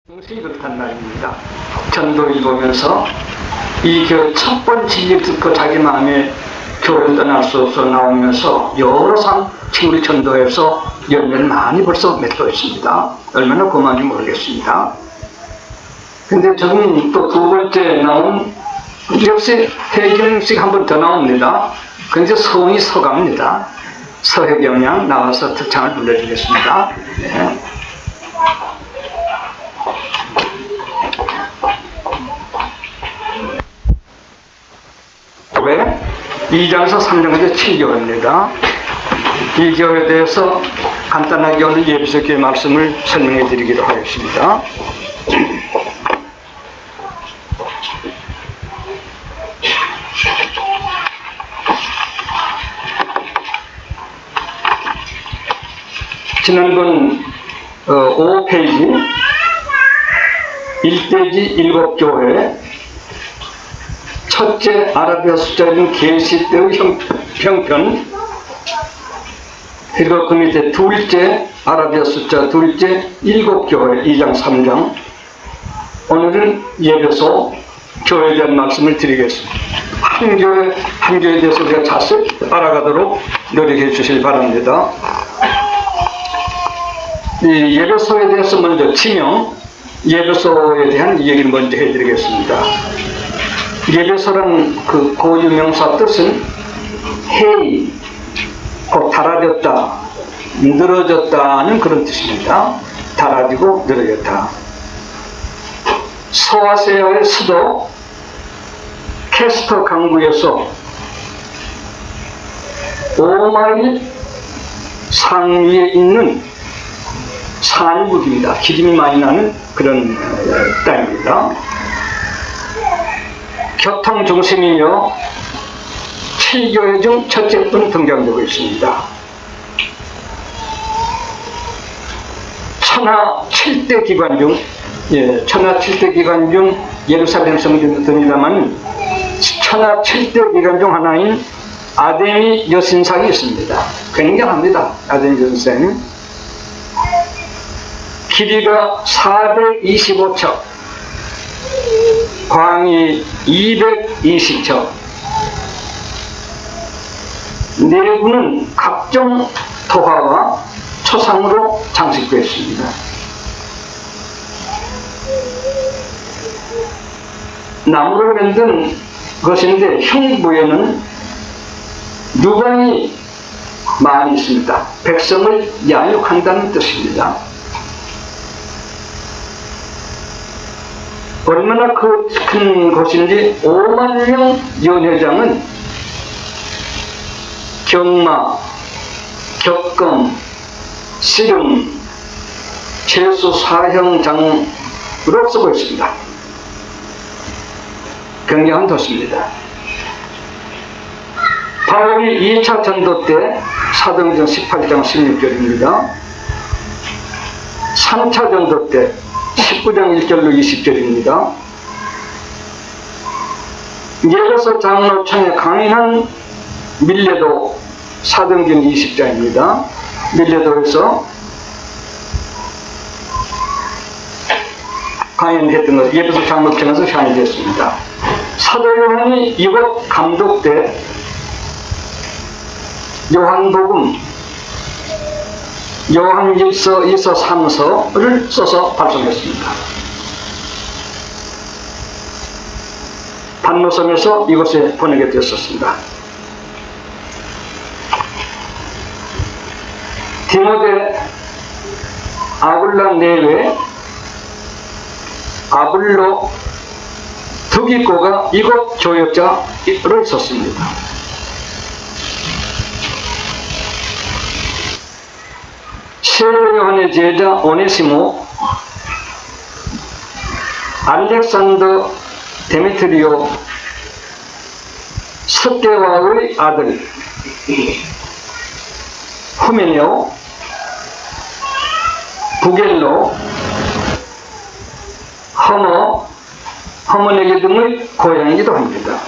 정신이 그렇단 말입니다. 전도를 보면서 이 교회 첫 번째 일 듣고 자기 마음에 교회를 떠날 수 없어 나오면서 여러 친구를 전도해서 열매를 많이 벌써 맺고 있습니다. 얼마나 고마운지 모르겠습니다. 근데 저는 또 두 번째 나온 역시 해경식 한 번 더 나옵니다. 근데 성이 서갑니다. 서해경 양 나와서 특창을 불러주겠습니다. 네. 왜? 2장에서 3장까지 7교회입니다. 이 교회에 대해서 간단하게 오늘 예비서 교회 말씀을 설명해 드리기로 하겠습니다. 지난번 5페이지 1대지 7교회 첫째 아라비아 숫자인 계시 때의 형편, 그리고 그 밑에 둘째 아라비아 숫자 둘째 7교회 2장 3장. 오늘은 예배소 교회에 대한 말씀을 드리겠습니다. 한 교회에 대해서 우리가 자세히 알아가도록 노력해 주시기 바랍니다. 이 예배소에 대해서 먼저 지명, 예배소에 대한 얘기를 먼저 해드리겠습니다. 예배소라는 그 고유명사 뜻은 해이, 곧 달아졌다, 늘어졌다는 그런 뜻입니다. 달아지고 늘어졌다. 서아시아의 수도 캐스터 강구에서 5마일 상위에 있는 산국입니다. 기름이 많이 나는 그런 땅입니다. 교통 중심이며 7교회 중 첫째 분 등장되고 있습니다. 천하 7대 기관 중, 천하 7대 기관 중 예루살렘 성전도 듭니다만 천하 7대 기관 중 하나인 아데미 여신상이 있습니다. 굉장합니다. 아데미 여신상이. 길이가 425척, 광이 220척, 내부는 각종 토화와 초상으로 장식되어 있습니다. 나무로 만든 것인데 흉부에는 누방이 많이 있습니다. 백성을 양육한다는 뜻입니다. 얼마나 큰 곳인지 5만 명 연회장은 경마, 격검, 씨름, 채수 사형장으로 쓰고 있습니다. 굉장한 도시입니다. 바울이 2차 전도 때 사도행전 18장 16절입니다. 3차 전도 때 19장 1절로 20절입니다. 예배소 장로청에 강인한 밀레도 사도행전 20장입니다. 밀레도에서 강연했던 것, 예배소 장로청에서 강연했습니다. 사도 요한이 이곳 감독 때 요한복음, 요한일서, 2서, 3서를 써서 발송했습니다. 반노섬에서 이곳에 보내게 되었습니다. 디모데 아굴라 내외 아블로 두기고가 이곳 교역자를 썼습니다. 요한의 제자 오네시모, 알렉산더 데메트리오, 스게와의 아들 후메네오, 부겔로, 허머네게 등의 고향이기도 합니다.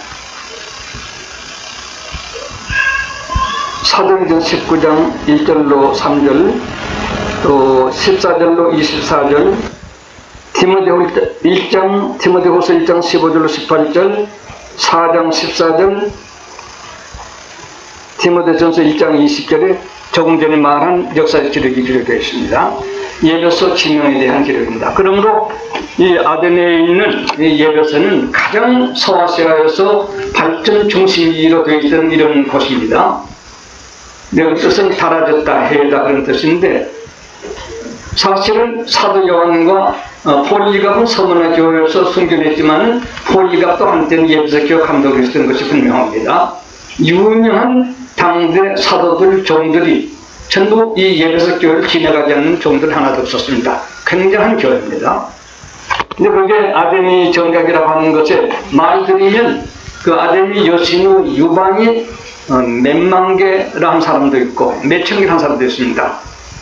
사도행전 19장 1절로 3절, 또 14절로 24절, 디모데후서 1장 15절로 18절, 4장 14절, 디모데전서 1장 20절에 조금 전에 말한 역사의 기록이 기록되어 있습니다. 예배소 지명에 대한 기록입니다. 그러므로 이 아데네에 있는 이 예배소는 가장 서아시아에서 발전 중심지로 되어 있던 이런 곳입니다. 그 뜻은 달아졌다, 해다 그런 뜻인데, 사실은 사도 요한과 폴리갑은 서문화 교회에서 순교했지만 폴리갑도 한때는 예배소 교회 감독이었던 것이 분명합니다. 유명한 당대 사도들, 종들이 전부 이 예배소 교회를 지나가지 않는 종들 하나도 없었습니다. 굉장한 교회입니다. 근데 그게 아데미 정각이라고 하는 것에 말 들이면 그 아데미 여신의 유방이 몇만 개라는 사람도 있고 몇천 개라는 사람도 있습니다.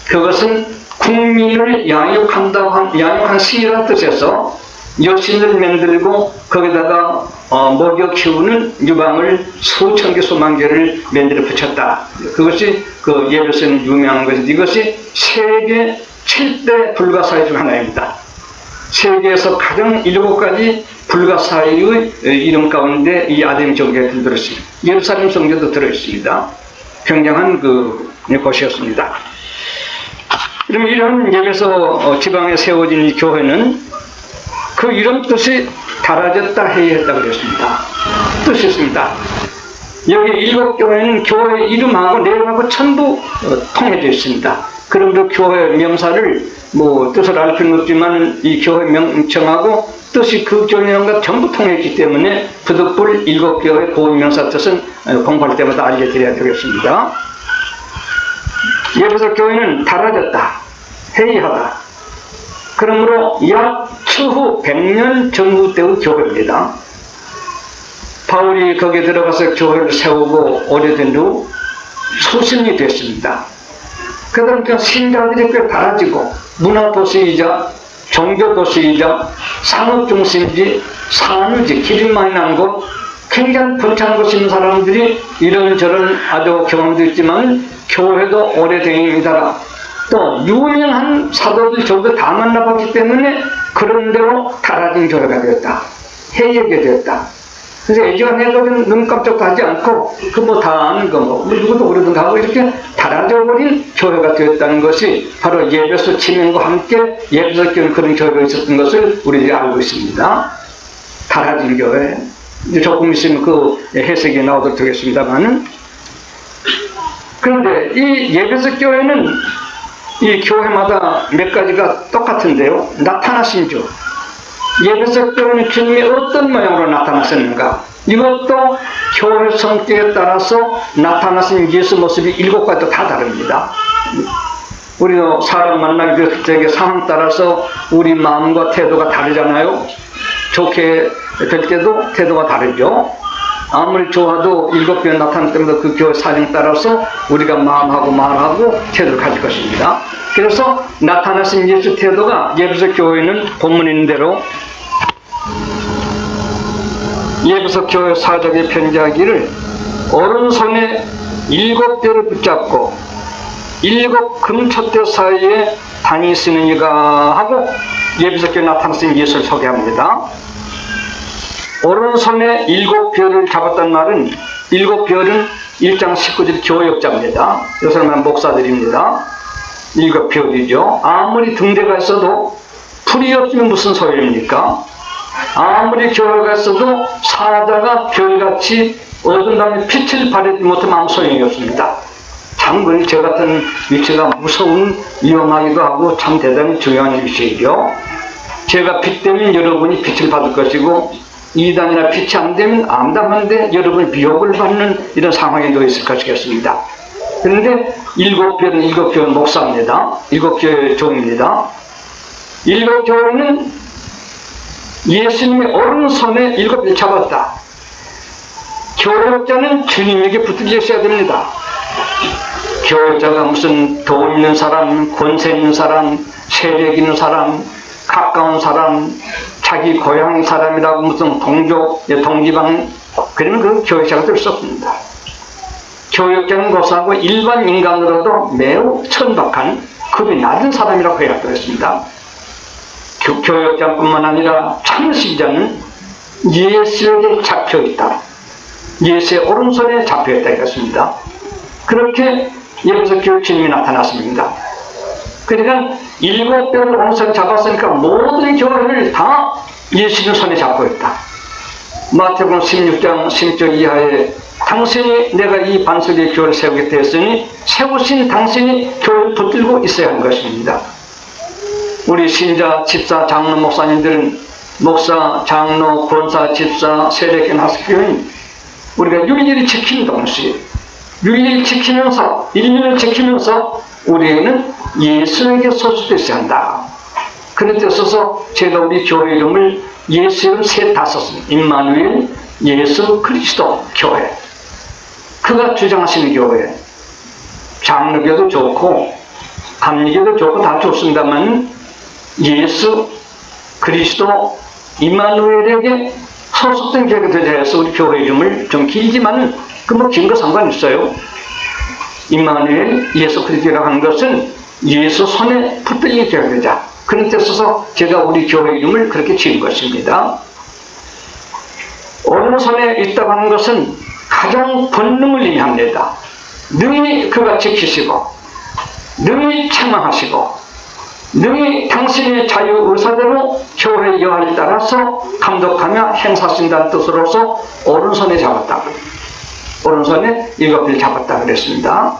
그것은 국민을 양육한 시라는 뜻에서 여신을 만들고 거기다가 먹여 키우는 유방을 수천 개 수만 개를 만들어 붙였다. 그것이 그 예배소는 유명한 것인데, 이것이 세계 7대 불가사의 중 하나입니다. 세계에서 가장 7가지 불가사의 이름 가운데 이 아데미 정교가 들어있습니다. 예루살렘 성전도 들어있습니다. 굉장한 그 곳이었습니다. 그럼 이런 예배소 지방에 세워진 이 교회는 그 이름 뜻이 달아졌다, 해이했다 그랬습니다. 뜻이 있습니다. 여기 7교회는 교회 이름하고 내용하고 전부 통해져 있습니다. 그러므로 교회 명사를 뜻을 알 필요는 없지만 이 교회 명칭하고 뜻이 그 교회명과 전부 통했기 때문에 부득불 7교회 고유명사 뜻은 공부할 때마다 알려드려야 되겠습니다. 예배소 교회는 달아졌다, 해이하다. 그러므로 약 추후 100년 전후 때의 교회입니다. 바울이 거기에 들어가서 교회를 세우고 오래된 후 수십 년이 됐습니다. 그다음 신자들이 꽤 달아지고 문화도시이자 종교도시이자 상업중심지, 산유지, 기름 많이 난 곳, 굉장히 번창한 곳에 있는 사람들이 이런저런 아주 경험도 있지만 교회도 오래된입니다. 또 유명한 사도들 저도 다 만나봤기 때문에 그런 대로 달아진 교회가 되었다, 해이하게 되었다. 그래서 애지가 내거든 눈 깜짝도 하지 않고 다 아는 거 누구도 모르든가 하고 이렇게 달아져버린 교회가 되었다는 것이 바로 예배소 지명과 함께 예배소 교회는 그런 교회가 있었던 것을 우리들이 알고 있습니다. 달아진 교회. 이제 조금 있으면 그 해석이 나오도록 하겠습니다만은, 그런데 이 예배소 교회는 이 교회마다 몇 가지가 똑같은데요. 나타나신 주. 예배소 교회는 주님이 어떤 모양으로 나타나셨는가? 이것도 교회 성격에 따라서 나타나신 예수 모습이 7가지도 다 다릅니다. 우리도 사람 만나게 될 때 상황 따라서 우리 마음과 태도가 다르잖아요. 좋게 될 때도 태도가 다르죠. 아무리 좋아도 7교회 나타날 때마다 그 교회 사정 따라서 우리가 마음하고 말하고 태도를 가질 것입니다. 그래서 나타나신 예수 태도가 예배소 교회는 본문에 있는 대로 예배소 교회 사적에 편지하기를 오른손에 7뼈를 붙잡고 7 금촛대 사이에 다니시느니가 하고 예배소 교회 나타나신 예수를 소개합니다. 오른손에 7뼈를 잡았단 말은 7뼈는 1장 19절 교역자입니다. 이 사람은 목사들입니다. 7뼈이죠. 아무리 등대가 있어도 풀이 없으면 무슨 소용입니까? 아무리 교회가 있어도 사자가 별같이 어두운 다음에 빛을 발하지 못하면 아무 소용이 없습니다. 참 저 같은 위치가 무서운, 위험하기도 하고 참 대단히 중요한 위치이죠. 제가 빛 되면 여러분이 빛을 받을 것이고 이단이나 빛이 안 되면 암담한데 여러분이 미혹을 받는 이런 상황에 놓여 있을 것이겠습니다. 그런데 7교회는 7교회 목사입니다. 7교회 종입니다. 7교회는 예수님의 오른손에 7뼈를 잡았다. 교역자는 주님에게 붙들려 있어야 됩니다. 교역자가 무슨 돈 있는 사람, 권세 있는 사람, 세력 있는 사람, 가까운 사람, 자기 고향 사람이라고 무슨 동지방, 그러면 그 교역자가 될 수 없습니다. 교역자는 고사하고 일반 인간으로도 매우 천박한 급이 낮은 사람이라고 해야 되겠습니다. 교역자뿐만 아니라 참신자는 예수에게 잡혀있다. 예수의 오른손에 잡혀있다 이것입니다. 그렇게 여기서 주님이 나타났습니다. 그러니까 7뼈를 오른손에 잡았으니까 모든 교회를 다 예수님 손에 잡고 있다. 마태복음 16장 16절 이하에 당신이 내가 이 반석의 교회를 세우겠다 했으니 세우신 당신이 교회를 붙들고 있어야 하는 것입니다. 우리 신자, 집사, 장로, 목사님들은 목사, 장로, 권사, 집사, 세례교인, 하숙교인 우리가 윤리를 지키는 동시에 윤리를 지키면서 인륜을 지키면서 우리에게는 예수에게 소속되어야 한다. 그런 데 있어서 제가 우리 교회 이름을 예수 이름 셋 다 썼습니다. 임마누엘, 예수 그리스도 교회. 그가 주장하시는 교회. 장로교도 좋고 감리교도 좋고 다 좋습니다만 예수 그리스도 임마누엘에게 소속된 교회가 되자 해서 우리 교회 이름을 좀 길지만 그 뭐 긴 거 상관있어요. 임마누엘 예수 그리스도라고 하는 것은 예수 손에 붙들린 교회가 되자. 그런 데 있어서 제가 우리 교회 이름을 그렇게 지은 것입니다. 오른손에 있다고 하는 것은 가장 권능을 의미합니다. 능히 그가 지키시고 능히 책망하시고 능히 당신의 자유 의사대로 교회의 여하에 따라서 감독하며 행사하신다는 뜻으로서 오른손에 잡았다. 오른손에 7뼈를 잡았다 그랬습니다.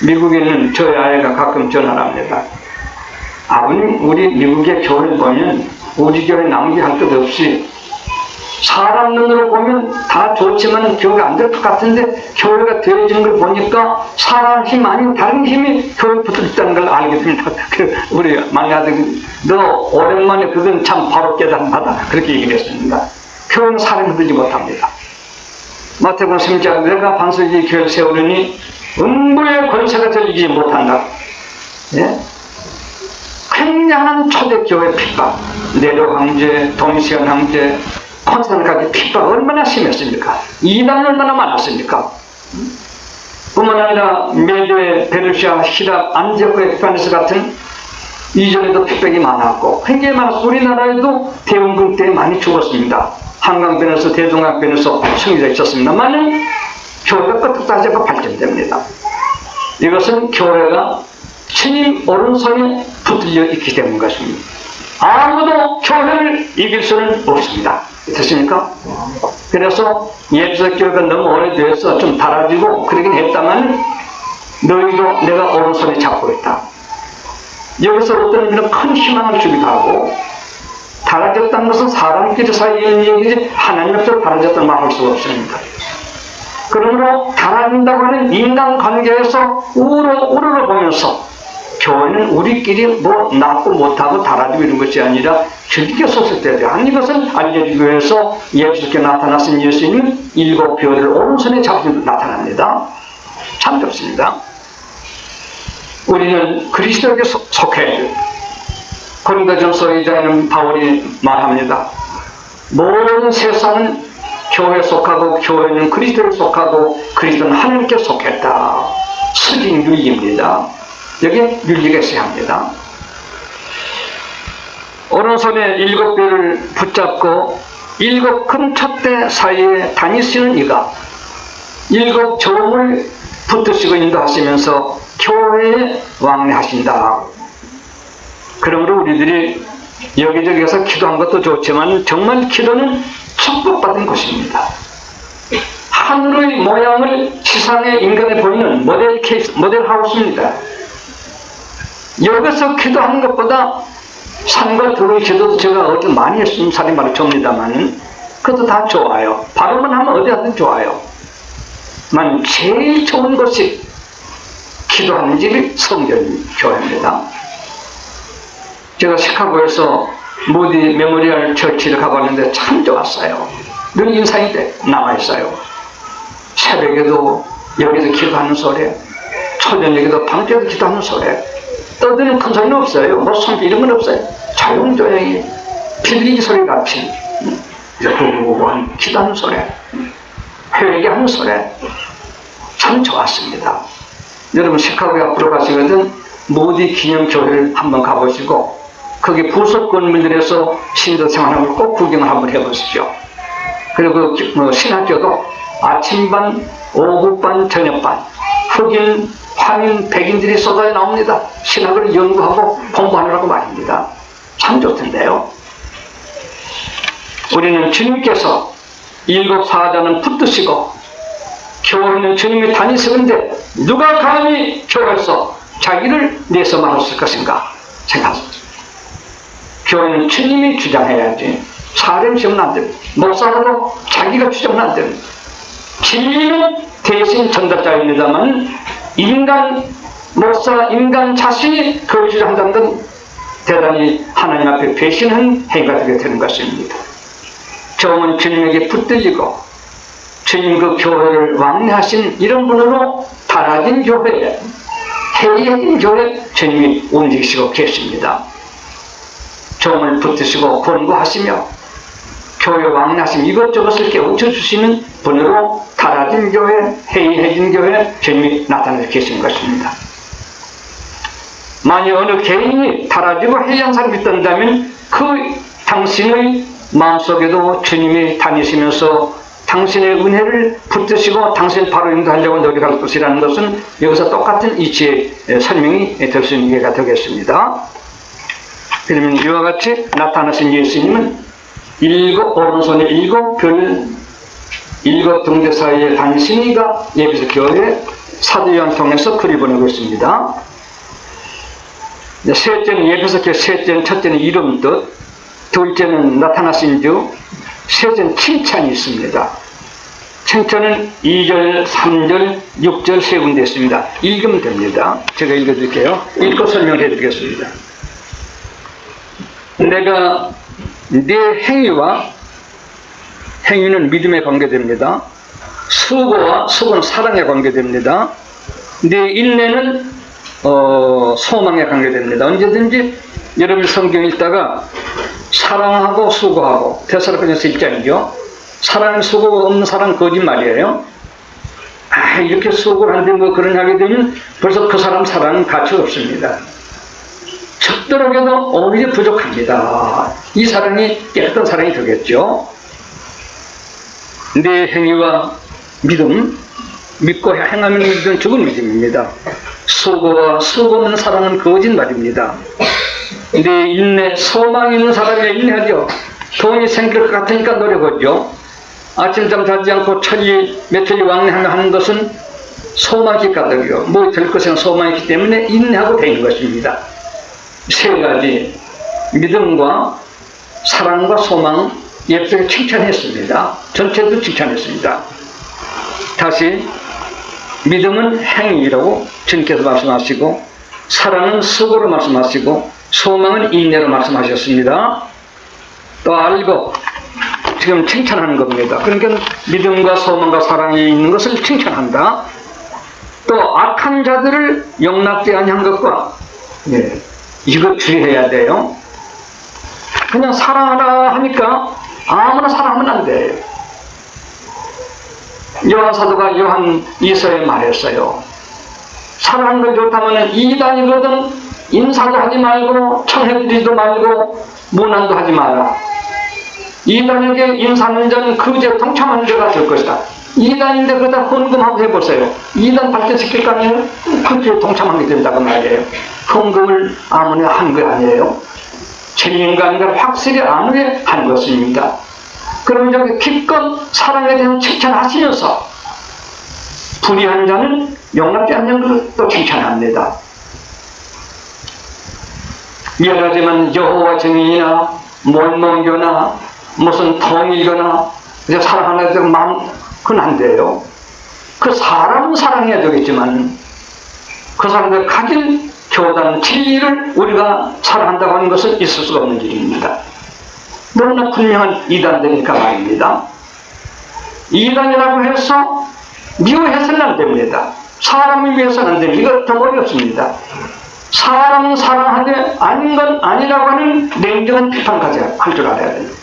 미국에 있는 저희 아이가 가끔 전화를 합니다. 아버님, 우리 미국의 교회를 보면 우리 교회 남은 게 한 것 없이 사람 눈으로 보면 다 좋지만 교회가 안 될 것 같은데 교회가 되어지는 걸 보니까 사람 힘 아니고 다른 힘이 교회에 붙어있다는 걸 알게 됩니다. 우리 많이 아들, 너 오랜만에 그건 참 바로 깨달음하다. 그렇게 얘기를 했습니다. 교회는 사람이 들지 못합니다. 마태복음 3장 내가 반석의 교회를 세우려니 음부의 권세가 들리지 못한다. 예? 굉장한 초대교회 핍박, 네로 황제, 도미시안 황제, 콘스탄티노까지 핍박 얼마나 심했습니까? 이단 얼마나 많았습니까? 뿐만 아니라 메데, 페르시아, 히랍, 안티오코, 에피파네스 같은 이전에도 핍박이 많았고 굉장히 많았고 우리나라에도 대원군 때 많이 죽었습니다. 한강변에서 대동강변에서 승리가 있었습니다만 교회가 끄떡하지가 발전됩니다. 이것은 교회가 주님 오른손에 붙들려 있기 때문인 것입니다. 아무도 교회를 이길 수는 없습니다. 됐습니까? 그래서 예수의 교회가 너무 오래돼서 좀 달아지고 그러긴 했다만 너희도 내가 오른손에 잡고 있다. 여기서 어떤 의미는 큰 희망을 주기도 하고 달아졌다는 것은 사람끼리 사이에 있는 얘기지 하나님 앞에서 달아졌다는 말 할 수가 없습니다. 그러므로 달아진다고 하는 인간관계에서 우러러 보면서 교회는 우리끼리 뭐 낫고 못하고 달아지고 이런 것이 아니라 주님께 소속돼야 돼요. 이것은 알려주기 위해서 예수께 나타나신 예수님은 7뼈를 오른손에 잡고 나타납니다. 참 좋습니다. 우리는 그리스도에게 속해야 돼요. 고린도전서 2장에는 바울이 말합니다. 모든 세상은 교회에 속하고 교회는 그리스도에 속하고 그리스도는 하나님께 속했다. 스징 윤리입니다. 여기에 윤리가 있어야 합니다. 오른손에 7뼈를 붙잡고 7 큰 촛대 사이에 다니시는 이가 7 종을 붙드시고 인도하시면서 교회에 왕래하신다. 그러므로 우리들이 여기저기에서 기도한 것도 좋지만 정말 기도는 축복받은 것입니다. 하늘의 모양을 지상의 인간에 보이는 모델 케이스, 모델 하우스입니다. 여기서 기도하는 것보다 산과 들의 기도도 제가 어디 많이 했으면 살이 말을 줍니다만 그것도 다 좋아요. 발음만 하면 어디 가든 좋아요. 만 제일 좋은 것이 기도하는 집이 성전교회입니다. 제가 시카고에서 모디 메모리얼 처치를 가봤는데 참 좋았어요. 늘 인상이 남아있어요. 새벽에도 여기서 기도하는 소리, 초저녁에도 밤새도 기도하는 소리, 떠드는 큰 소리는 없어요. 뭐 손 이런 건 없어요. 조용조용히 필리기 소리 같이 구구구구 기도하는 소리, 회개하는 소리 참 좋았습니다. 여러분 시카고에 앞으로 가시거든 모디 기념교회를 한번 가보시고 거기 부속 건물들에서 신도 생활을 꼭 구경을 한번 해보십시오. 그리고 신학교도 아침반, 오후반, 저녁반 흑인, 황인, 백인들이 쏟아져 나옵니다. 신학을 연구하고 공부하느라고 말입니다. 참 좋던데요. 우리는 주님께서 일곱 사자는 붙드시고 교회는 주님이 다니시는데 누가 감히 교회에서 자기를 내서 말했을 것인가 생각합니다. 교회는 주님이 주장해야지 사람 시험은 안 됩니다. 목사라도 자기가 주장은 안 됩니다. 진리는 대신 전달자입니다만 인간 목사, 인간 자신이 그 주장한다는 건 대단히 하나님 앞에 배신한 행위가 되게 되는 것입니다. 교회는 주님에게 붙들리고 주님 그 교회를 왕래하신 이런 분으로 달아진 교회, 해이해진 교회 주님이 움직이시고 계십니다. 종을 붙드시고 권고하시며 교회 왕래하심 이것저것을 깨우쳐 주시는 분으로 달아진 교회, 해이해진 교회 주님이 나타나서 계신 것입니다. 만약 어느 개인이 달아지고 해이한 사람이 있다면 그 당신의 마음속에도 주님이 다니시면서 당신의 은혜를 붙드시고 당신을 바로 인도하려고 노력할 것이라는 것은 여기서 똑같은 이치의 설명이 될 수 있는 이해가 되겠습니다. 그러면 이와 같이 나타나신 예수님은 오른손에 일곱 별, 일곱 등대 사이에 당신이가 예비서 교회 사도 요한 통해서 글을 보내고 있습니다. 셋째는 예비서 교회, 첫째는 이름 뜻, 둘째는 나타나신 주, 셋째는 칭찬이 있습니다. 칭찬은 2절, 3절, 6절 세 군데 있습니다. 읽으면 됩니다. 제가 읽어드릴게요. 읽고 설명해 드리겠습니다. 내가 네 행위는 믿음에 관계됩니다. 수고는 사랑에 관계됩니다. 네 인내는 소망에 관계됩니다. 언제든지 여러분 성경 읽다가 사랑하고 수고하고 데살로니가서 1장이죠. 사랑 수고가 없는 사람 거짓말이에요. 이렇게 수고를 하는데 뭐 그런 하게 되면 벌써 그 사람 사랑은 가치 없습니다. 적더라도 오히려 부족합니다. 이 사랑이 깨끗한 사랑이 되겠죠. 내 행위와 믿음, 믿고 행하면 믿음 죽은 믿음입니다. 수고와 수고 없는 사랑은 거짓말입니다. 내 인내, 소망 있는 사람이 인내하죠. 돈이 생길 것 같으니까 노력하죠. 아침잠 자지 않고 며칠이 왕래하는 것은 소망이 가득이요. 뭐 될 것은 소망이 있기 때문에 인내하고 되는 것입니다. 세 가지 믿음과 사랑과 소망 예수님이 칭찬했습니다. 전체도 칭찬했습니다. 다시 믿음은 행위라고 주님께서 말씀하시고 사랑은 수고로 말씀하시고 소망은 인내로 말씀하셨습니다. 또 알고 지금 칭찬하는 겁니다. 그러니까 믿음과 소망과 사랑이 있는 것을 칭찬한다. 또 악한 자들을 용납지 아니한 것과 이거 주의해야 돼요. 그냥 사랑하라 하니까 아무나 사랑하면 안 돼요. 요한 사도가 요한 2서에 말했어요. 사랑하는 걸 좋다면 이단이거든 인사도 하지 말고 청해드리지도 말고 문안도 하지 마라. 이단에게 인사하는 자는 그 죄 동참하는 죄가 될 것이다. 이단인데 그러다 헌금하고 해보세요. 이단 발전시킬 거 아니에요? 그 죄에 동참하게 된다고 말이에요. 헌금을 아무나 한 거 아니에요. 죄인가 아닌가를 확실히 안 후에 한 것입니다. 그럼 저기 기껏 사랑에 대한 칭찬하시면서 불의한 자는 용납지 않는 것도 칭찬합니다. 미안하지만 여호와 증인이나 몰몬교나 무슨 통일교나 사랑하는 데 마음 그건 안 돼요. 그 사람은 사랑해야 되겠지만 그 사람들 가진 교단 진리를 우리가 사랑한다고 하는 것은 있을 수가 없는 일입니다. 너무나 분명한 이단되니까 말입니다. 이단이라고 해서 미워해서는 안 됩니다. 사람을 위해서는 안 됩니다. 이거 더 어렵습니다. 사람은 사랑하되 아닌 건 아니라고 하는 냉정한 비판까지 할 줄 알아야 됩니다.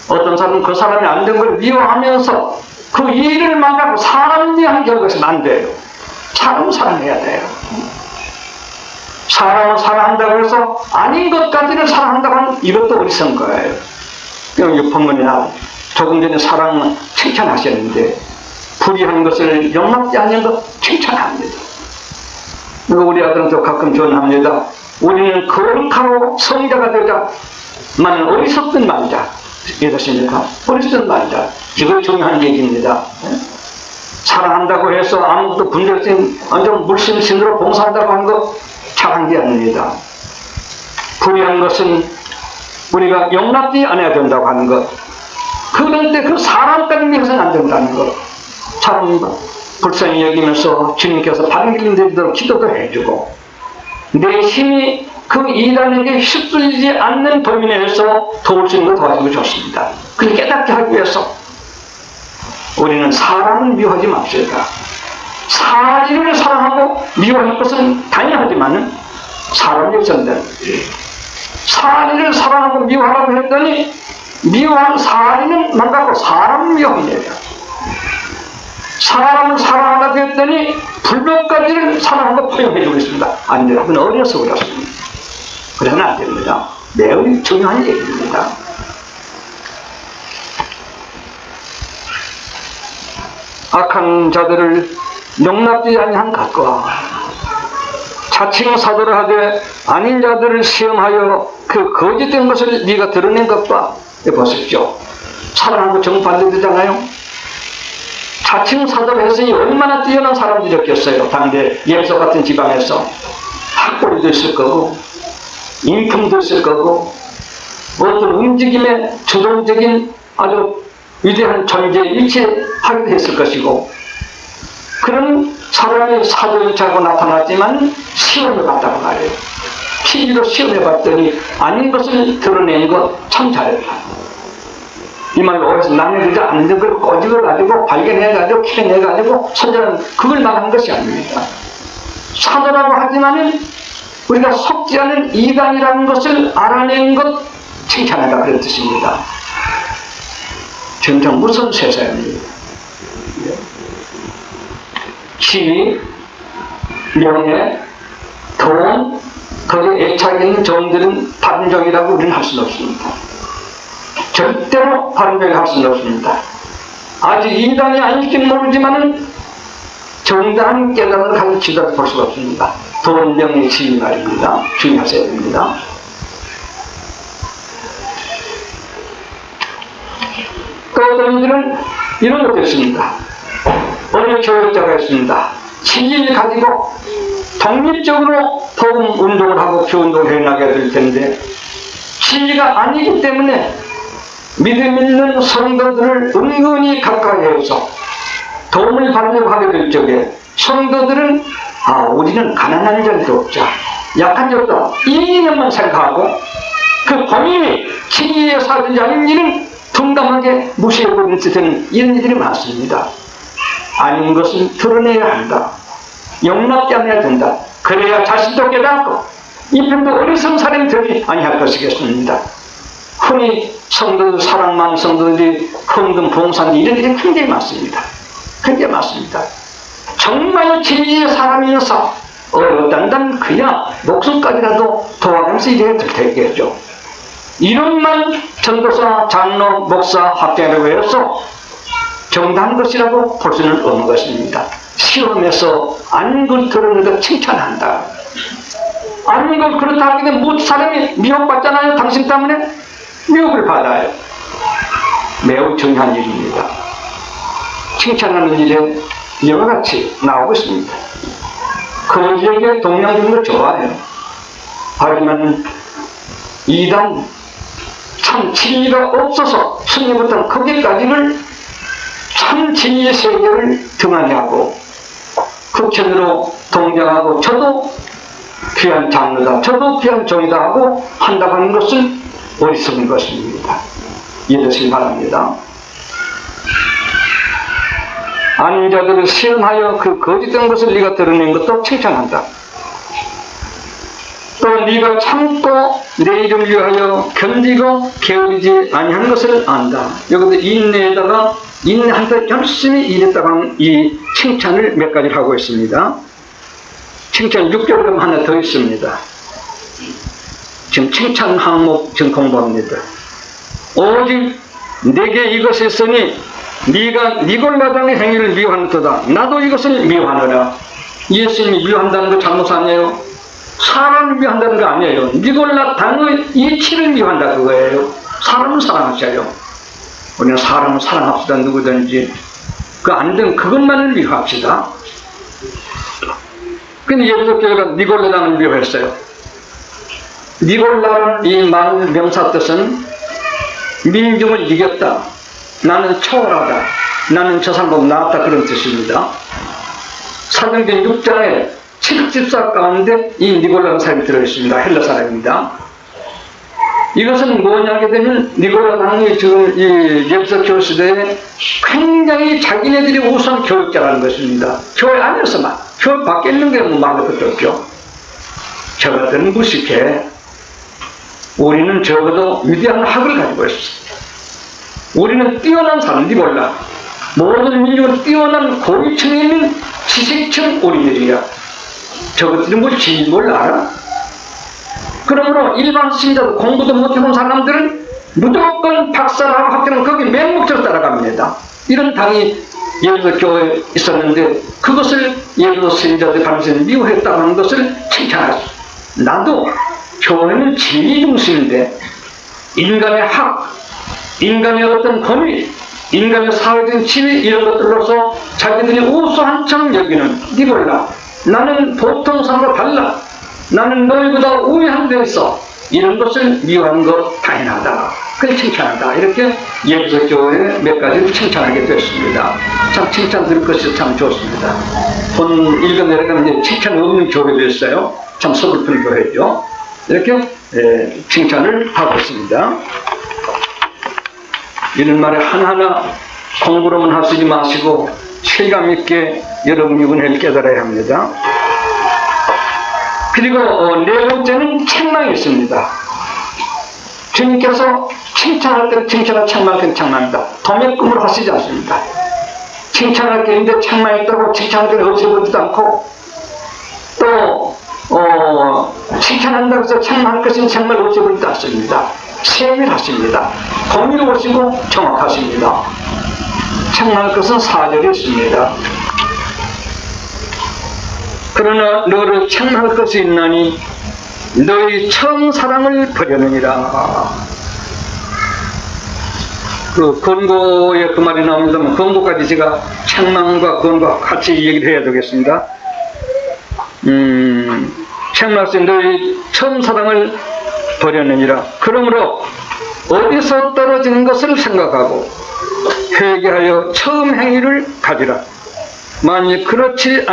어떤 사람은 그 사람이 안 된 걸 미워하면서 그 일을 망하고 사람을 위한 결과에서는 안 돼요. 사람은 사랑해야 돼요. 사람을 사랑한다고 해서 아닌 것까지는 사랑한다고 하는 이것도 어리석은 거예요. 그럼 본문이나 조금 전에 사랑은 칭찬하셨는데 불의한 것을 용납지 않는 것 칭찬합니다. 우리 아들한테 가끔 전합니다. 우리는 거룩하고 성자가 되자만 어리석던 말이다. 이렇습니까? 어리석던 말이다. 이거 중요한 얘기입니다. 사랑한다고 해서 아무것도 분별심, 완전 물심신으로 봉사한다고 하는 거 착한 게 아닙니다. 불의한 것은 우리가 용납지 않아야 된다고 하는 것. 그런데 그 사람까지 위해서는 안 된다는 것. 참 불쌍히 여기면서 주님께서 바른 길 되도록 기도도 해주고 내 힘이 그 이단에게 휩쓸리지 않는 범위 내에서 도울 수 있는 걸 도와주고 좋습니다. 그걸 깨닫게 하기 위해서 우리는 사람을 미워하지 맙시다. 사리를 사랑하고 미워할 것은 당연하지만 사람을 위해서는 사리를 사랑하고 미워하라고 했더니 미워한 사리는 망가고 사람을 미워합니다. 사람을 사랑하라고 했더니 불법까지를 사랑하고 포용해 주고 있습니다. 아닙니다. 그건 어려서 그렇습니다. 그래서는 안 됩니다. 매우 중요한 얘기입니다. 악한 자들을 용납지 아니한 것과 자칭 사도를 하되 아닌 자들을 시험하여 그 거짓된 것을 네가 드러낸 것과 보십시오. 사랑하고 정반대되잖아요. 자칭 사도를 했으니 얼마나 뛰어난 사람들이었겠어요. 당대 예서 같은 지방에서 학벌도 있을 거고 인품도 있을 거고 어떤 움직임에 주동적인 아주 위대한 존재 일치하기도 했을 것이고 그런 사람이 사도일체하고 나타났지만 시험을 봤다고 말해요. TV로 시험해봤더니 아닌 것을 드러낸 거 참 잘했다. 이 말을 오해서 남의 그저 안 된 걸 꼬집어가지고 발견해가지고 키워내가지고 선전하는 그걸 말하는 것이 아닙니다. 사도라고 하지만은 우리가 속지 않은 이단이라는 것을 알아낸 것 칭찬하다 그런 뜻입니다. 정말 무서운 세상입니다. 시, 명예, 돈, 거기에 애착이 있는 종들은 바른 종이라고 우리는 할 수는 없습니다. 절대로 바른 종이 할 수는 없습니다. 아직 이단이 아닐지는 모르지만은 정당한 깨달음을 가진 지도를 볼 수가 없습니다. 돈, 명예, 시 말입니다. 주의하셔야 됩니다. 또 어떤 이들은 이런 것도 있습니다. 어느 교육자가 있습니다. 진리를 가지고 독립적으로 복음 운동을 하고 교운동을 해나가야 될 텐데 진리가 아니기 때문에 믿음 있는 성도들을 은근히 가까이 해서 도움을 받으려고 하게 될 적에 성도들은 우리는 가난한 자도 없자 약한 자도 없다 이 이념만 생각하고 그 본인이 진리에 살든지 아닌지는 둔감하게 무시해버리는 되는 이런 일들이 많습니다. 아닌 것은 드러내야 한다. 용납지 않아야 된다. 그래야 자신도 깨닫고 이편도 어리석은 사람이 되지 아니할 것이겠습니다. 흔히 성도들 사랑 많은 성도들이 헌금 봉사는 이런 일이 굉장히 많습니다. 굉장히 많습니다. 정말 진리의 사람이어서 어렵단단 그야 목숨까지라도 도와가면서 일해야 되겠죠. 이런만 전도사, 장로, 목사, 학자라고 해서 정당한 것이라고 볼 수는 없는 것입니다. 시험에서 아닌 걸 들은 것 칭찬한다. 아닌 걸 그렇다 하기 때문에 모든 사람이 미혹받잖아요. 당신 때문에 미혹을 받아요. 매우 중요한 일입니다. 칭찬하는 일에 여러 가지 나오고 있습니다. 그들에게 동양 주는 걸 좋아해요. 하지만 이단 참 진리가 없어서 스님부터 거기까지를 참 진리의 세계를 등한히 하고 극천으로 동정하고 저도 귀한 장로다 저도 귀한 종이다 하고 한다고 하는 것은 어리석은 것입니다. 이해되시기 바랍니다. 아닌 자들을 시험하여 그 거짓된 것을 네가 드러낸 것도 칭찬한다. 또 네가 참고 내 이름을 위하여 견디고 게으르지 아니하는 것을 안다. 여기도 인내에다가 인내한테 열심히 일했다고 하는 이 칭찬을 몇 가지를 하고 있습니다. 칭찬 6개월 하나 더 있습니다. 지금 칭찬 항목 지금 공부합니다. 오직 내게 이것이 있으니 네가 니골라당의 행위를 미워하는도다. 나도 이것을 미워하노라. 예수님이 미워한다는 거 잘못 아니에요? 사람을 미워한다는 거 아니에요. 니골라당의 이치를 미워한다 그거예요. 사람을 사랑하셔요. 우리는 사람을 사랑합시다. 누구든지 그 안 되면 그것만을 미워합시다. 근데 예배적 교회가 니골라당을 미워했어요. 니골라는 이 말 명사 뜻은 민중을 이겼다. 나는 초월하다. 나는 저 사람보다 나았다. 그런 뜻입니다. 사도행전 6장에 70집사 가운데 이 니골라는 사람이 들어있습니다. 헬라 사람입니다. 이것은 뭐냐 하게 되면 니골라 당이 지금 이 예배석 교회 시대에 굉장히 자기네들이 우수한 교육자라는 것입니다. 교회 안에서만. 교회 밖에 있는 게 뭐 말할 것도 없죠. 저것들은 무식해. 우리는 적어도 위대한 학을 가지고 있어. 우리는 뛰어난 사람들이 몰라. 모든 민족은 뛰어난 고위층에 있는 지식층 우리들이야. 저것들이 뭐 지인 몰라. 그러므로 일반 신자도 공부도 못해본 사람들은 무조건 박사라고 학교는 거기 맹목적으로 따라갑니다. 이런 당이 예루살렘 교회에 있었는데 그것을 예루살렘 신자들 반드시 미워했다는 것을 칭찬하죠. 나도 교회는 진리 중심인데 인간의 학, 인간의 어떤 권위, 인간의 사회적인 지위 이런 것들로서 자기들이 우수한 점 여기는 니골라. 나는 보통 사람과 달라. 나는 너희보다 우위한 데 있어. 이런 것을 미워하는 것 당연하다. 그래 칭찬하다. 이렇게 예배석 교회에 몇 가지를 칭찬하게 됐습니다. 참 칭찬 들을 것이 참 좋습니다. 본 읽어 내려가면 이제 칭찬 없는 교회도 있어요. 참 서글픈 교회죠. 이렇게 칭찬을 하고 있습니다. 이런 말에 하나하나 공부로만 하시지 마시고 실감 있게 여러분이 은혜를 깨달아야 합니다. 그리고 네 번째는 책망이 있습니다. 주님께서 칭찬할 때는 칭찬하고 책망할 때는 책망합니다. 도매금으로 하시지 않습니다. 칭찬할 게 있는데 책망했다고 칭찬할 때는 없애버리지도 않고 또 칭찬한다고 해서 책망할 것은 책망을 없애버리지도 않습니다. 세밀하십니다. 공의로우시고 정확하십니다. 책망할 것은 사절이 있습니다. 그러나 너를 책망할 것이 있나니 너희 처음 사랑을 버렸느니라. 그 권고에 그 말이 나옵니다만 권고까지 제가 책망과 권고와 같이 얘기를 해야 되겠습니다. 책망할 때 너희 처음 사랑을 버렸느니라. 그러므로 어디서 떨어지는 것을 생각하고 회개하여 처음 행위를 가지라. 만일 그렇지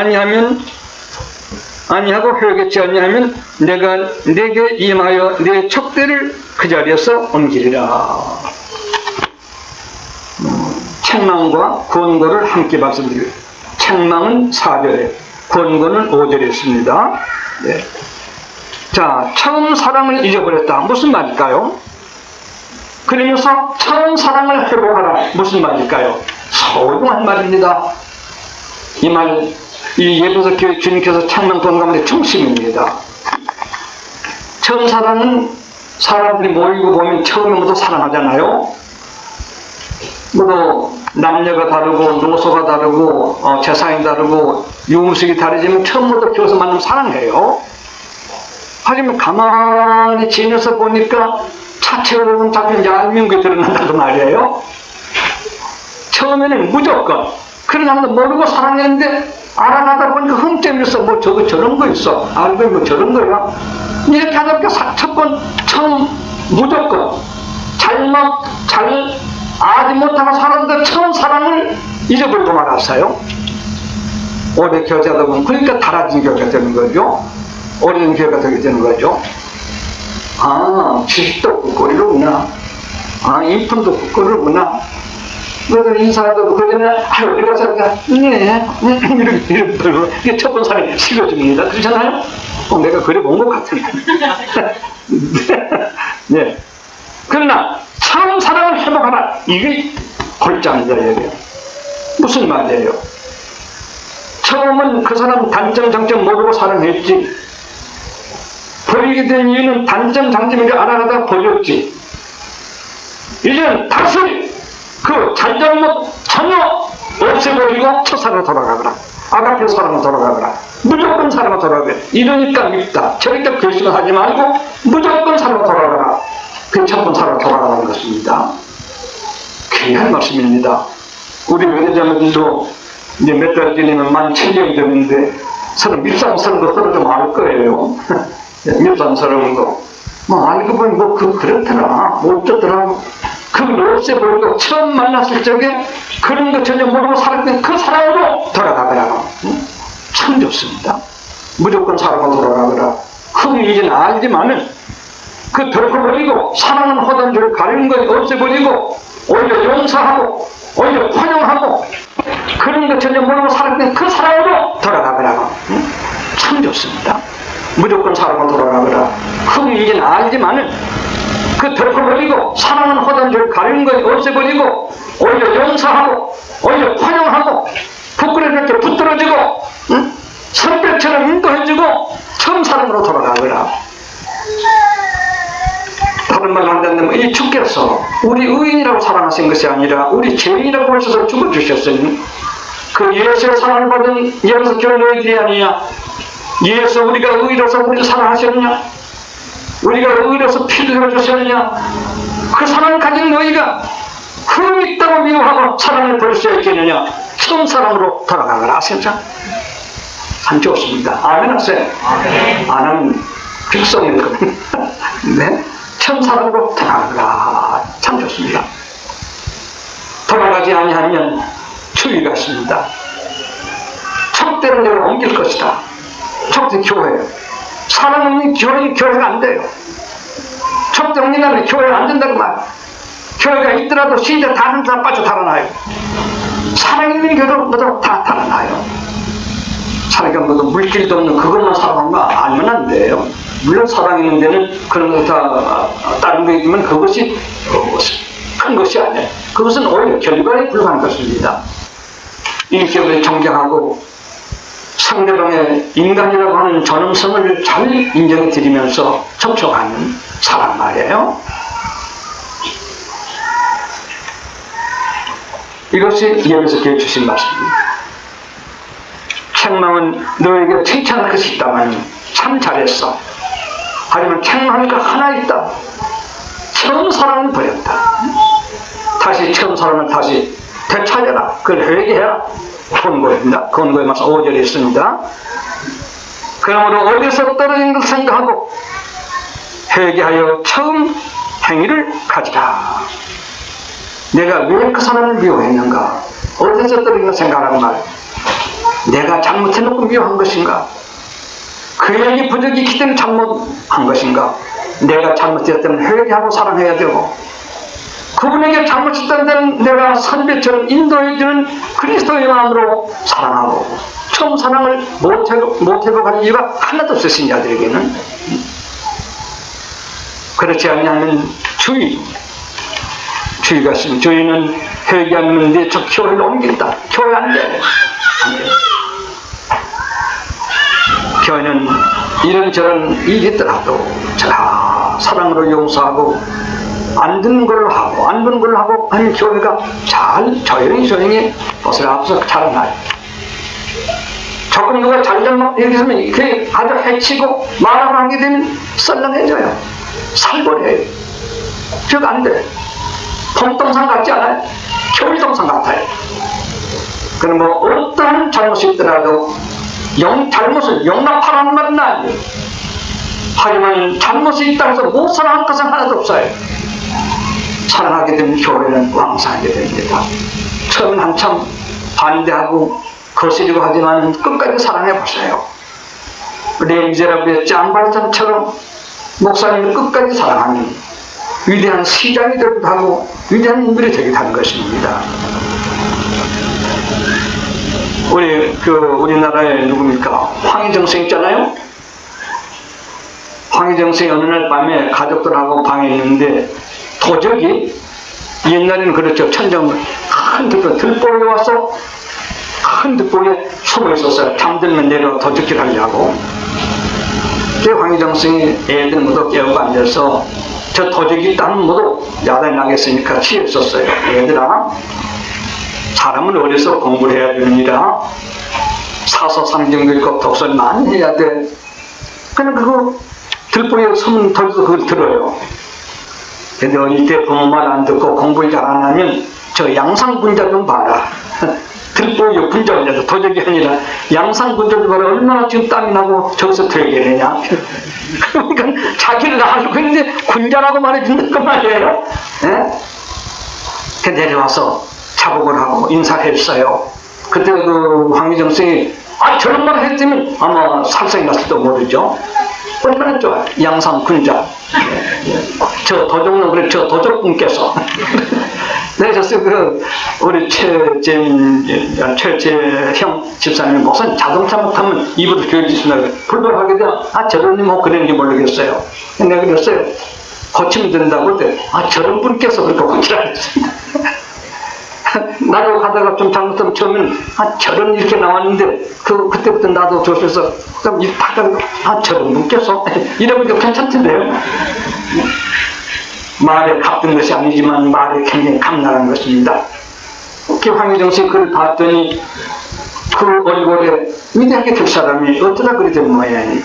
아니하고 회개치 아니하면 내가 내게 임하여 내 척대를 그 자리에서 옮기리라. 책망과 권고를 함께 말씀드립니다. 책망은 4절에, 권고는 5절에 있습니다. 네. 자, 처음 사랑을 잊어버렸다. 무슨 말일까요? 그러면서 처음 사랑을 회복하라. 무슨 말일까요? 소중한 말입니다. 이 말, 이 예배석 교회 주님께서 책망 권고하는 중심입니다. 처음 사랑은 사람들이 모이고 보면 처음에 모두 사랑하잖아요. 모두 남녀가 다르고 노소가 다르고 재상이 다르고 유음식이 다르지만 처음부터 교회에서 만나면 사랑해요. 하지만 가만히 지내서 보니까 차체로는 자꾸 얄미운 게 드러난다고 말이에요. 처음에는 무조건 그러나 모르고 사랑했는데 알아가다 보니까 흠점이 있어. 뭐 저거 저런 거 있어. 알고 뭐 저런 거야. 이렇게 하다 보니까 처음 무조건 잘 아지 못하고 살았는데 처음 사랑을 잊어버리고 말았어요. 오래 교제하다 보면 그러니까 달아진 교회가 되는 거죠. 오래된 교회가 되게 되는 거죠. 아, 지식도 없고 꼴이로구나. 아, 인품도 없고 꼴이로구나. 그래서 인사하다고 그러면 어디 가서 이렇게 첫 번 사람이 식어줍니다. 그렇잖아요? 내가 그래 본 것 같은데. 네. 그러나 처음 사랑을 회복하라. 이게 골자입니다. 무슨 말이에요? 처음은 그 사람 단점 장점 모르고 사랑했지. 버리게 된 이유는 단점 장점을 알아가다 버렸지. 이제는 다시 그 잘잘못 전혀 없애버리고 첫사랑으로 돌아가거라. 아가페 사랑으로 돌아가거라. 무조건 사랑으로 돌아가거라. 이러니까 밉다. 저러니까 결심을 하지 말고 무조건 사랑으로 돌아가거라. 그 첫 번 사랑으로 돌아가는 것입니다. 귀한 말씀입니다. 우리 외대자분들도 이제 몇 달 전에는 17,000명이 되는데 서로 밀상스러운 거 서로 좀 알 거예요. 밀상스러운 거. 뭐 알고 보니 뭐 그렇더라. 뭐 어쩌더라. 그걸 없애버리고 처음 만났을 적에 그런 거 전혀 모르고 살았던 그 사랑으로 돌아가거라. 참 좋습니다. 무조건 사랑으로 돌아가거라. 그건 이제는 알지만은 그 덜어버리고 사랑은 허단 줄을 가리는 거 없애버리고 오히려 용서하고 오히려 환영하고 그런 거 전혀 모르고 살았던 그 사랑으로 돌아가거라. 참 좋습니다. 무조건 사랑으로 돌아가거라. 그건 이제는 알지만은 그 덜어버리고 사랑은 허단 줄을 가리는 거 없애버리고 오히려 용서하고 오히려 환영하고 부끄러울 때 붙들어주고 선배처럼 인도해주고 처음 사랑으로 돌아가거라. 다른 말로 한다면 이 주께서 우리 의인이라고 사랑하신 것이 아니라 우리 죄인이라고 하셔서 죽어주셨으니 그 예수의 사랑을 받은 예수 교회 너희들이 아니냐. 예수 우리가 의로서 우리를 사랑하셨느냐. 우리가 의로서 피를 흘려주셨느냐. 그 사랑을 가진 너희가 흠 있다고 미워하고 사랑을 버릴 수 있겠느냐. 처음 사랑으로 돌아가거라. 아시죠? 참 좋습니다. 아멘 하세요. 안 하면 빅성일 거든. 네? 처음 사랑으로 돌아가거라. 참 좋습니다. 돌아가지 아니하면 주의가 있습니다. 척대를 내가 옮길 것이다. 척대 교회. 사랑 없는 교회가 안 돼요. 척대 옮기면 교회가 안 된다고 말. 교회가 있더라도 신자 다른 사람 빠져 달아나요. 사랑 있는 교회도 다 달아나요. 사랑이 모두 물질도 없는 그것만 사랑하는 거 알면 안 돼요. 물론 사랑 있는 데는 그런 거 다 다른 거 있지만 그것이 큰 것이 아니에요. 그것은 오히려 결과에 불과한 것입니다. 인격을 정정하고 상대방의 인간이라고 하는 전음성을 잘 인정해 드리면서 접촉하는 사랑 말이에요. 이것이 예배에서 교회 주신 말씀입니다. 책망은 너에게 칭찬할 것이 있다면 참 잘했어. 하지만 책망할 거 하나 있다. 처음 사랑을 버렸다. 다시 처음 사랑을 다시 되찾아라. 그걸 회개해라. 권고입니다. 권고에 맞서 5절에 있습니다. 그러므로 어디서 떨어진 걸 생각하고 회개하여 처음 행위를 가지라. 내가 왜 그 사람을 미워했는가? 어디서 떨어진 걸 생각하라고 말해. 내가 잘못해놓고 미워한 것인가? 그에게 부족이 있기 때문에 잘못한 것인가? 내가 잘못했기 때문에 회개하고 사랑해야 되고 그분에게 잘못했다는 데는 내가 선배처럼 인도해주는 그리스도의 마음으로 사랑하고 처음 사랑을 못해고 가는 이유가 하나도 없어. 신자들에게는. 그렇지 않으면 주의가 있으면 주의는 회개하는데 저 교회를 옮긴다. 교회 안 돼. 안 돼. 교회는 이런저런 일이 있더라도 사랑으로 용서하고 안 듣는 걸로 하고 안 듣는 걸로 하고 하면 교회가 잘 조용히 벗어나 앞서 자라나요. 조금 누가 잘잘못 얘기하면 그게 아주 해치고 말하고 하게 되면 썰렁해져요. 살벌해요. 즉 안 돼. 봄동산 같지 않아요? 겨울동산 같아요. 그럼 뭐 어떠한 잘못이 있더라도 잘못을 용납하라는 말은 아니에요. 하지만 잘못이 있다고 해서 못 사랑할 것은 하나도 없어요. 사랑하게 되면 교회는 왕성하게 됩니다. 처음엔 한참 반대하고 거스리고 하지만 끝까지 사랑해보세요. 레이제라블의 짱발장처럼 목사님을 끝까지 사랑하는 위대한 시장이 되기도 하고 위대한 인물이 되기도 하는 것입니다. 우리나라에 누굽니까? 황희정생 있잖아요? 황희정생이 어느 날 밤에 가족들하고 방에 있는데 도적이 옛날에는 그렇죠. 천정을 큰 들보에 와서 큰 득보에 숨어 있었어요. 잠들면 내려 도둑질 하려고. 황희정승이 애들 모두 깨우고 앉아서 저 도둑이 땀 모두 야단 나겠으니까 취했었어요. 얘들아, 사람은 어려서 공부를 해야 됩니다. 사서상정도 읽고 독서를 많이 해야 돼. 그냥 그거 들보에 숨은 덜도 그걸 들어요. 근데 어릴 때 부모 말 안 듣고 공부를 잘 안 하면 저 양상분자 좀 봐라. 들보에 분자 올려서 도적이 아니라 양상분자 좀 봐라. 얼마나 지금 땀이 나고 저기서 들게 되냐. 그러니까 자기를 알고 있는데 군자라고 말해준단 말이에요. 그 내려와서 자복을 하고 인사를 했어요. 그때 그 황희정 선생이 저런 말을 했으면 아마 살상이 났을지도 모르죠. 얼마나 좋아요. 양상 군자. 저 도적은 그래, 저 도적분께서. 그래서 우리 최재형 집사님 목사님 자동차 못하면 입으로 교육지수나 불벌하게 돼요. 저런님 뭐 그런지 모르겠어요. 내가 그랬어요. 고치면 된다고 그때 저런 분께서 그렇게 고치라 그랬습니다. 나도 가다가 좀 잘못하면 처음에는 저런 이렇게 나왔는데 그때부터 나도 조심해서 그럼 이 파가 저런 분께서 이러니까 괜찮던데요. 말에 갚은 것이 아니지만 말에 굉장히 감나는 것입니다. 황희정 씨 글을 봤더니 그 얼굴에 위대하게 될 사람이 어쩌다 그리 된 모양이.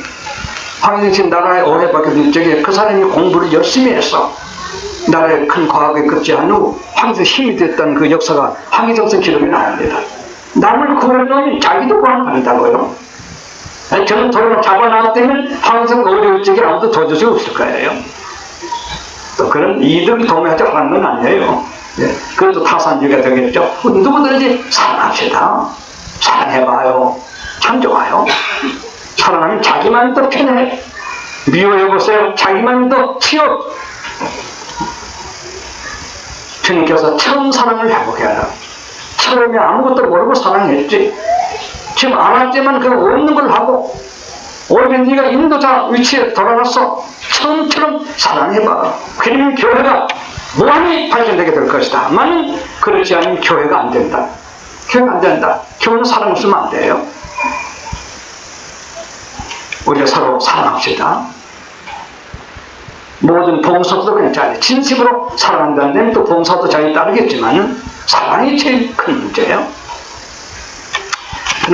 황희정 씨 나라에 오래 박혀진 적에 그 사람이 공부를 열심히 해서 나라에 큰 과학에 급제한 후 황희정 힘이 됐던 그 역사가 황희정 씨 기록에 나옵니다. 남을 구해놓으면 자기도 구원받는다고요. 저는 돌을 잡아놨다면 황희정 어려울 적에 아무도 도와줄 수 없을 거예요. 또 그런 이득이 도매하지 않은 건 아니에요. 그래도 타산지가 되겠죠. 누구든지 사랑합시다. 사랑해봐요. 참 좋아요. 사랑하면 자기만 더 편해. 미워해보세요. 자기만 더 치워. 주님께서 처음 사랑을 회복해라. 처음에 아무것도 모르고 사랑했지. 지금 알았지만 그 없는 걸 하고 오히려 네가 인도자 위치에 돌아가서 처음처럼 사랑해봐. 그러면 교회가 무한히 발전되게 될 것이다. 나는 그렇지 않으면 교회가 안 된다. 교회가 안 된다. 교회는 사랑 없으면 안 돼요. 우리가 서로 사랑합시다. 모든 봉사도 괜찮아요. 진심으로 사랑한다는 또 봉사도 자기 따르겠지만 사랑이 제일 큰 문제예요.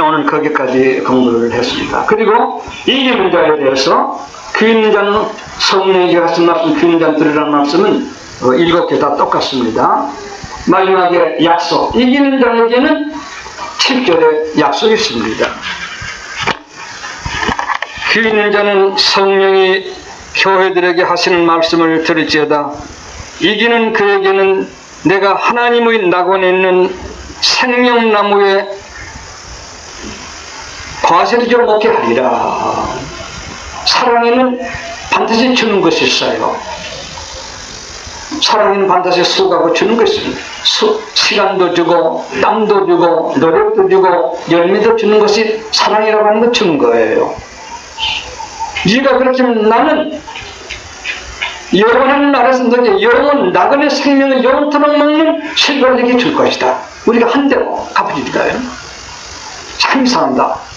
오늘 거기까지 공부를 했습니다. 그리고 이기는 자에 대해서 귀있는 자는 성령에게 하신 말씀, 귀있는 자는 들으라는 말씀은 7개 다 똑같습니다. 마지막에 약속, 이기는 자에게는 7절에 약속이 있습니다. 귀있는 자는 성령이 교회들에게 하시는 말씀을 들을지어다. 이기는 그에게는 내가 하나님의 낙원에 있는 생명나무에 과실을 좀 먹게 하리라. 사랑에는 반드시 주는 것이 있어요. 사랑에는 반드시 수고하고 주는 것이 있습니다. 시간도 주고 땀도 주고 노력도 주고 열매도 주는 것이 사랑이라고 하는 거 주는 거예요. 네가 그렇지만 나는 영원한 나라에서 너에게 영원 낙원의 생명을 영원토록 먹는 실과에게 줄 것이다. 우리가 한 대로 갚아주니까요. 참 이상합니다.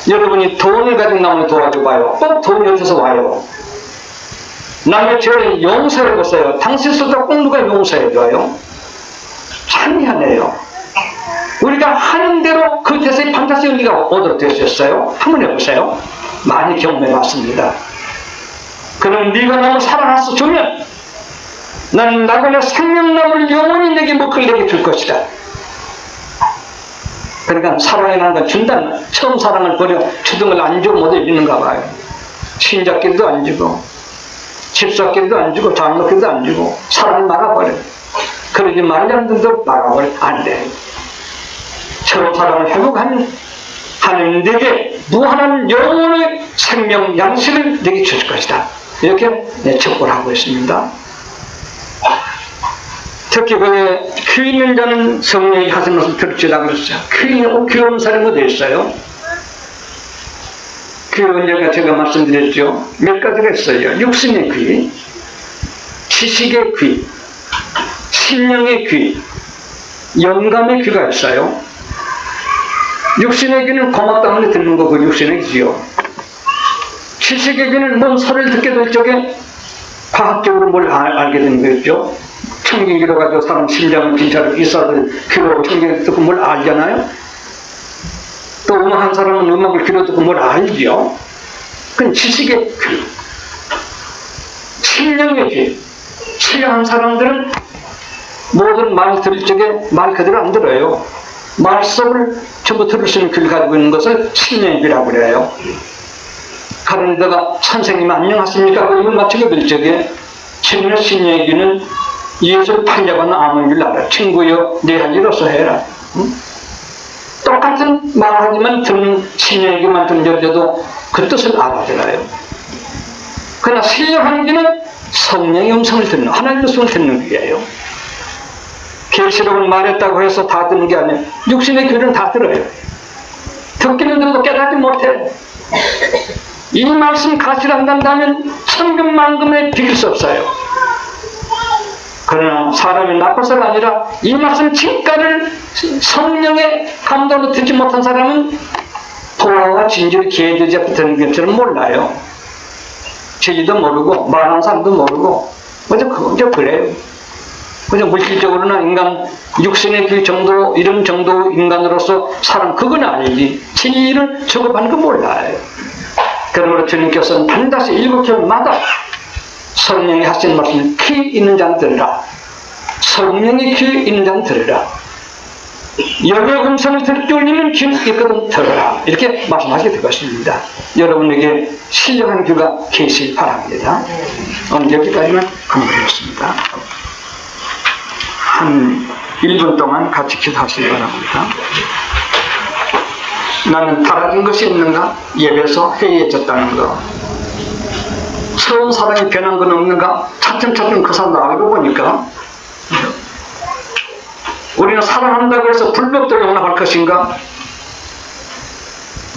여러분이 돈을 가지고 남을 도와줘봐요. 꼭 돈이 어디서 와요. 남의 죄를 용서해보세요. 당신보다 꼭 누가 용서해줘요. 참 미안해요. 우리가 하는 대로 그 대세에 반드시 우리가 얻어 되셨어요. 한번 해보세요. 많이 경험해봤습니다. 그럼 네가 나를 사랑해서 주면 나는 낙원의 생명나무를 영원히 내게 먹을 내게 줄 것이다. 그러니까 사랑이라는 건 준다는, 처음 사랑을 버려 주던 걸 안 주고 못 이기는가 봐요. 신자끼리도 안 주고 집사끼리도 안 주고 장로끼리도 안 주고 사랑을 막아버려. 그러지 말자는 분도 막아버려. 안 돼. 서로 사랑을 회복하는 하나님 내게 무한한 영혼의 생명 양식을 내게 주실 것이다. 이렇게 척보를 하고 있습니다. 특히 그 귀 있는 자는 성령이 하신 것을 들을지라 그랬어요. 귀 없는 사람이 어디 있어요? 귀는 제가 말씀드렸죠. 몇 가지가 있어요. 육신의 귀, 지식의 귀, 심령의 귀, 영감의 귀가 있어요. 육신의 귀는 고막 때문에 듣는 거고 육신의 귀요. 지식의 귀는 뭔 소리를 듣게 될 적에 과학적으로 뭘 알게 되는 거죠. 청진기로 가지고 사람 심장을 진찰을 이사를 귀로 청진기 듣고 뭘 알잖아요. 또 음악한 사람은 음악을 귀로 듣고 뭘 알죠. 그건 지식의 귀. 신령의 귀. 신령한 사람들은 모든 말을 들을 적에 말 그대로 안 들어요. 말씀을 전부 들을 수 있는 귀를 가지고 있는 것을 신령의 귀라고 그래요. 그런데다가 선생님 안녕하십니까? 이걸 맞추게 될 적에 진짜 신령의 귀는 예수를 팔려가는 아무 줄 알아. 친구여, 네 할 일 없어 해라. 응? 똑같은 말하지만 듣는 신령의 귀만 듣는 여자도 그 뜻을 알아들어요. 그러나 신령한 귀는 성령의 음성을 듣는, 하나님의 음성을 듣는 귀예요. 계시록을 말했다고 해서 다 듣는 게 아니에요. 육신의 귀는 다 들어요. 듣기는 들어도 깨닫지 못해. 이 말씀 가시한다면 천금만금에 비길 수 없어요. 그러나 사람이 나빠서가 아니라 이 말씀 진가를 성령의 감동으로 듣지 못한 사람은 도화와 진주를 기회되지 않고 듣는 것처럼 몰라요. 진리도 모르고 말하는 사람도 모르고 그저 그래요. 그냥 물질적으로는 인간 육신의 그 정도 이런 정도 인간으로서 사람 그건 아니지 진리를 저급하는 거 몰라요. 그러므로 주님께서는 반드시 7교마다 성령이 하신 말씀을 귀 있는 자는 들으라. 성령이 귀 있는 자는 들으라. 여러 음성을 들을 줄 있는 귀는 있거든 들어라. 이렇게 말씀하시게 될 것입니다. 여러분에게 신령한 귀가 계시길 바랍니다. 오늘 여기까지만 공부했습니다. 한 1분 동안 같이 기도하시기 바랍니다. 나는 달라진 것이 있는가? 예배에서 회의해졌다는 거. 처음 사람이 변한 건 없는가? 차츰차츰 그 사람도 알고 보니까 우리는 사랑한다고 해서 불법대로 용납할 것인가?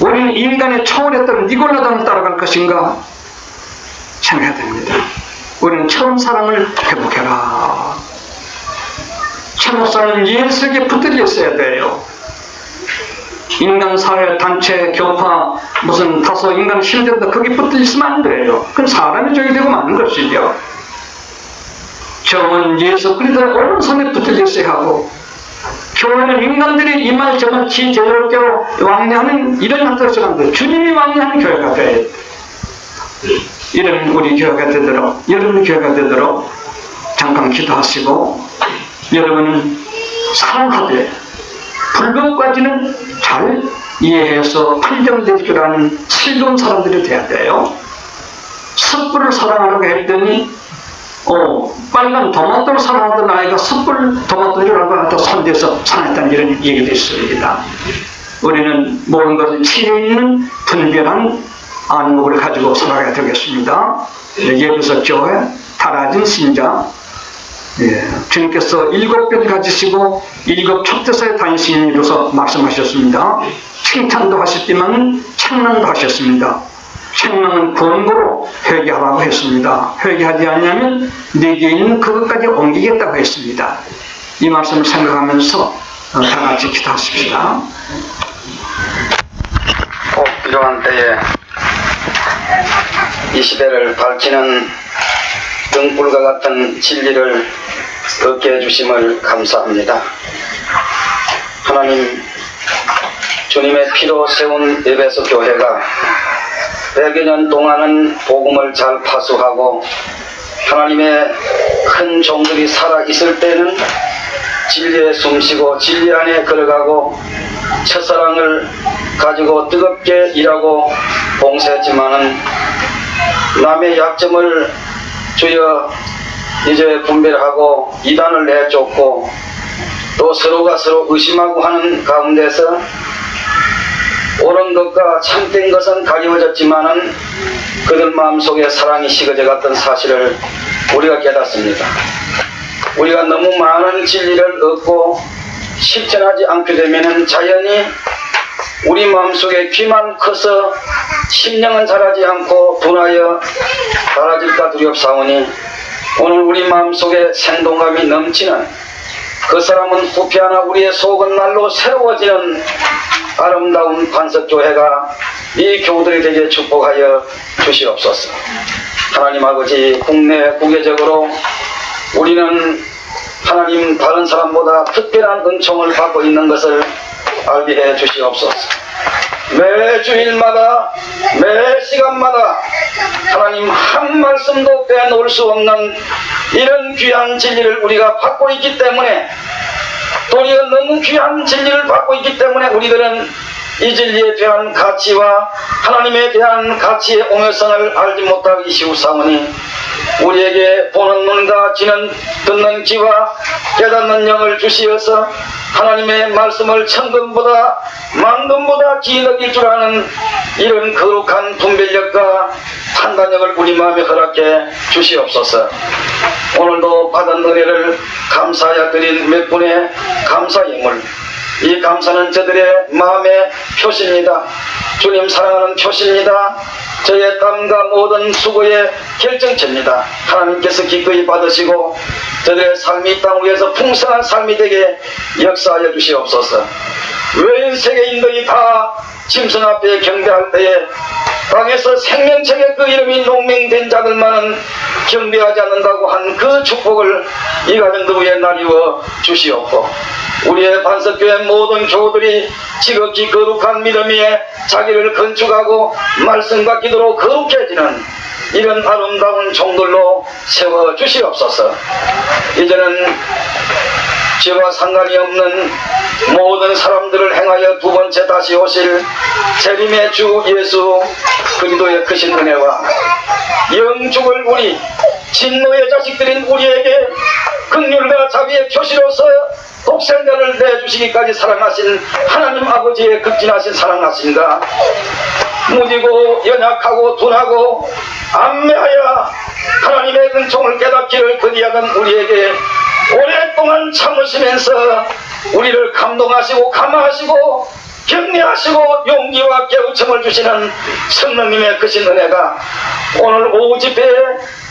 우리는 인간의 초월했던 니골라당을 따라갈 것인가? 생각해야 됩니다. 우리는 처음 사랑을 회복해라. 참사는 예수에게 붙들려 있어야 돼요. 인간 사회, 단체, 교파, 무슨 다소 인간 힘든다 거기 붙들려 있으면 안 돼요. 그건 사람이 저기 되고 마는 것이죠. 정은 예수 그리스도의 오른손에 붙들려 있어야 하고 교회는 인간들이 이 말 저말 지제대로 왕래하는 이런 형태로서 안 주님이 왕래하는 교회가 돼요. 이런 우리 교회가 되도록 여러분의 교회가 되도록 잠깐 기도하시고 여러분은 사랑하되 불법까지는 잘 이해해서 판정될 줄 아는 슬기로운 사람들이 돼야 돼요. 숯불을 사랑하라고 했더니 빨간 토마토를 사랑하던 아이가 숯불 토마토를 갖다 손대서 사랑했다는 이런 얘기도 있습니다. 우리는 모든 것을 치유 있는 분별한 안목을 가지고 살아가야 되겠습니다. 예배석 교회 달아진 신자 주님께서 7뼈를 가지시고 7 촉대사에 다니신 이로서 말씀하셨습니다. 칭찬도 하셨지만 책망도 하셨습니다. 책망은 권고로 회개하라고 했습니다. 회개하지 않으면 내게 있는 그것까지 옮기겠다고 했습니다. 이 말씀을 생각하면서 다 같이 기도하십시다. 꼭 필요한 때에 이 시대를 밝히는 등불과 같은 진리를 얻게 해주심을 감사합니다. 하나님, 주님의 피로 세운 에베소 교회가 100여 년 동안은 복음을 잘 파수하고 하나님의 큰 종들이 살아있을 때는 진리에 숨쉬고 진리 안에 걸어가고 첫사랑을 가지고 뜨겁게 일하고 봉사했지만은 남의 약점을 주여 이제 분별하고 이단을 내쫓고 또 서로가 서로 의심하고 하는 가운데서 옳은 것과 참된 것은 가리워졌지만은 그들 마음속에 사랑이 식어져 갔던 사실을 우리가 깨닫습니다. 우리가 너무 많은 진리를 얻고 실천하지 않게 되면은 자연히 우리 마음속에 귀만 커서 심령은 자라지 않고 둔하여 달아질까 두렵사오니 오늘 우리 마음속에 생동감이 넘치는 그 사람은 후피하나 우리의 속은 날로 새로워지는 아름다운 반석교회가 이 교우들이 되게 축복하여 주시옵소서. 하나님 아버지, 국내 국외적으로 우리는 하나님 다른 사람보다 특별한 은총을 받고 있는 것을 알게 해 주시옵소서. 매 주일마다 매 시간마다 하나님 한 말씀도 빼놓을 수 없는 이런 귀한 진리를 우리가 받고 있기 때문에, 또 우리가 너무 귀한 진리를 받고 있기 때문에 우리들은 이 진리에 대한 가치와 하나님에 대한 가치의 옹호성을 알지 못하기 쉬우사오니, 우리에게 보는 눈과 듣는 귀와 깨닫는 영을 주시어서 하나님의 말씀을 천금보다 만금보다 귀히 여길 줄 아는 이런 거룩한 분별력과 판단력을 우리 마음에 허락해 주시옵소서. 오늘도 받은 은혜를 감사하여 드린 몇 분의 감사 예물, 이 감사는 저들의 마음의 표시입니다. 주님 사랑하는 표시입니다. 저의 땀과 모든 수고의 결정체입니다. 하나님께서 기꺼이 받으시고 저들의 삶이 이 땅 위에서 풍성한 삶이 되게 역사하여 주시옵소서. 왜 세계인들이 다 짐승 앞에 경배할 때에 땅에서 생명책에 그 이름이 농명된 자들만은 경배하지 않는다고 한 그 축복을 이 가정들 위에 나리워 주시옵고, 우리의 반석교회 모든 교우들이 지극히 거룩한 믿음 위에 자기를 건축하고 말씀과 기도로 거룩해지는 이런 아름다운 종들로 세워 주시옵소서. 이제는 죄와 상관이 없는 모든 사람들을 행하여 두 번째 다시 오실 재림의 주 예수 그리스도의 크신 은혜와 영죽을 우리 진노의 자식들인 우리에게 긍휼과 자비의 표시로서 독생자를 내주시기까지 사랑하신 하나님 아버지의 극진하신 사랑하심과 무디고 연약하고 둔하고 안매하여 하나님의 은총을 깨닫기를 거디하던 우리에게 오랫동안 참으시면서 우리를 감동하시고 감화하시고 격려하시고 용기와 깨우침을 주시는 성령님의 크신 은혜가 오늘 오후 집회에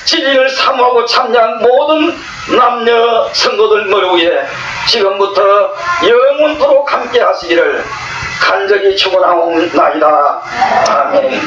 진리를 사모하고 참여한 모든 남녀 성도들 머리 위에 지금부터 영원토록 함께 하시기를 간절히 축원하옵나이다. 아멘.